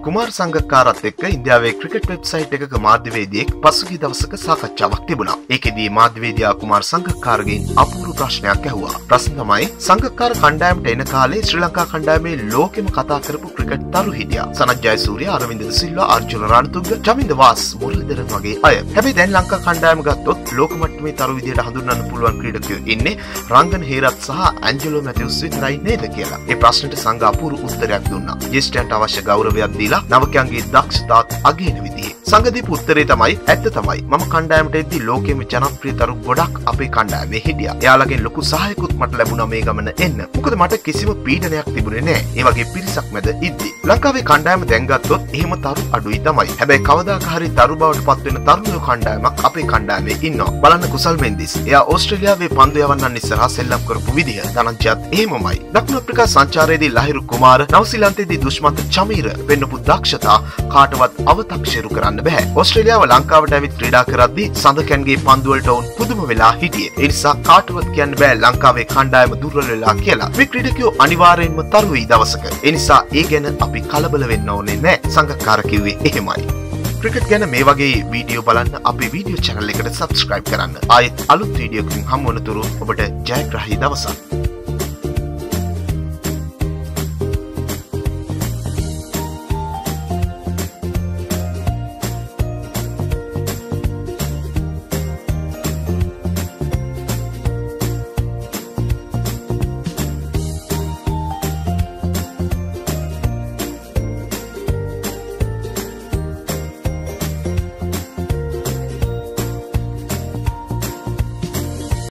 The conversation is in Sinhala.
කුමාර් සංගක්කාරත් එක්ක ඉන්දියාවේ ක්‍රිකට් වෙබ්සයිට් එකක මාධ්‍යවේදියෙක් පසුගිය දවසක සාකච්ඡාවක් තිබුණා. ඒකෙදී මාධ්‍යවේදියා කුමාර් සංගක්කාරගෙන් අපූර්ව ප්‍රශ්නයක් ඇහුවා. ප්‍රශ්න තමයි සංගක්කාර කණ්ඩායමට එන කාලේ ශ්‍රී ලංකා කණ්ඩායමේ ලෝකෙම කතා කරපු ක්‍රිකට් තරු හිටියා. සනත් ජයසූරිය, අරවින්ද සිල්වා, අර්ජුන රණතුංග, ජමින්ද වාස්, මුරලිදරන් වගේ අය. හැබැයි දැන් ලංකා කණ්ඩායම ගත්තොත් ලෝක මට්ටමේ තරු විදියට හඳුන්වන්න පුළුවන් ක්‍රීඩකයෝ ඉන්නේ රංගන හේරත් සහ ඇන්ජලෝ මැතිව්ස් විතරයි නේද කියලා. ඒ ප්‍රශ්නෙට සංඝ අපූර්ව උත්තරයක් දුන්නා. ජ්‍යෙෂ්ඨයන්ට අවශ්‍ය ගෞරවයක් දීලා නවකයන්ගේ දක්ෂතාවත් අගයන විදිහේ. සංඝ දීපු උත්තරේ තමයි ඇත්ත තමයි. මම කණ්ඩායමට එද්දී ලෝකෙම ජනප්‍රිය තරු ගොඩක් අපේ කණ්ඩායමේ හිටියා. එයාලගෙන් ලොකු සහායකුත් මට ලැබුණා මේ ගමන එන්න. මොකද මට කිසිම පීඩනයක් තිබුණේ නැහැ. ඒ වගේ පිරිසක් මැද ඉද්දි. ලංකාවේ කණ්ඩායම දැන් ගත්තොත් එහෙම තරු අඩුයි තමයි. හැබැයි කවදාක හරි තරු බවට පත් වෙන තරුණ කණ්ඩායමක් අපේ කණ්ඩායමේ ඉන්නවා. බලන්න කුසල් මෙන්දිස්. එයා ඕස්ට්‍රේලියාවේ පන්දු යවන්නන් ඉස්සරහා සෙල්ලම් කරපු විදිහ. ධනංජයත් එහෙමමයි. දකුණු අප්‍රිකා සංචාරයේදී ලහිරු කුමාර, නවසීලන්තයේදී දුෂ්මන්ත චමීර වෙන්නපු දක්ෂතා කාටවත් අව탁ෂේරු කරන්න බෑ. ඕස්ට්‍රේලියාව ලංකාවට ඇවිත් ක්‍රීඩා කරද්දී සඳකන්ගේ පන්දු වලට වුන් පුදුම වෙලා හිටියේ. ඒ නිසා කාටවත් කියන්න බෑ ලංකාවේ කණ්ඩායම දුර්වල වෙලා කියලා. මේ ක්‍රීඩකයෝ අනිවාර්යයෙන්ම තරුයි දවසක. ඒ නිසා ඒ ගැන අපි කලබල වෙන්න ඕනේ නෑ. සංගක්කාර කිව්වේ එහෙමයි. ක්‍රිකට් ගැන මේ වගේ වීඩියෝ බලන්න අපේ වීඩියෝ channel එකට subscribe කරන්න. ආයෙත් අලුත් වීඩියෝකින් හමු වනතුරු ඔබට ජයග්‍රාහී දවසක්.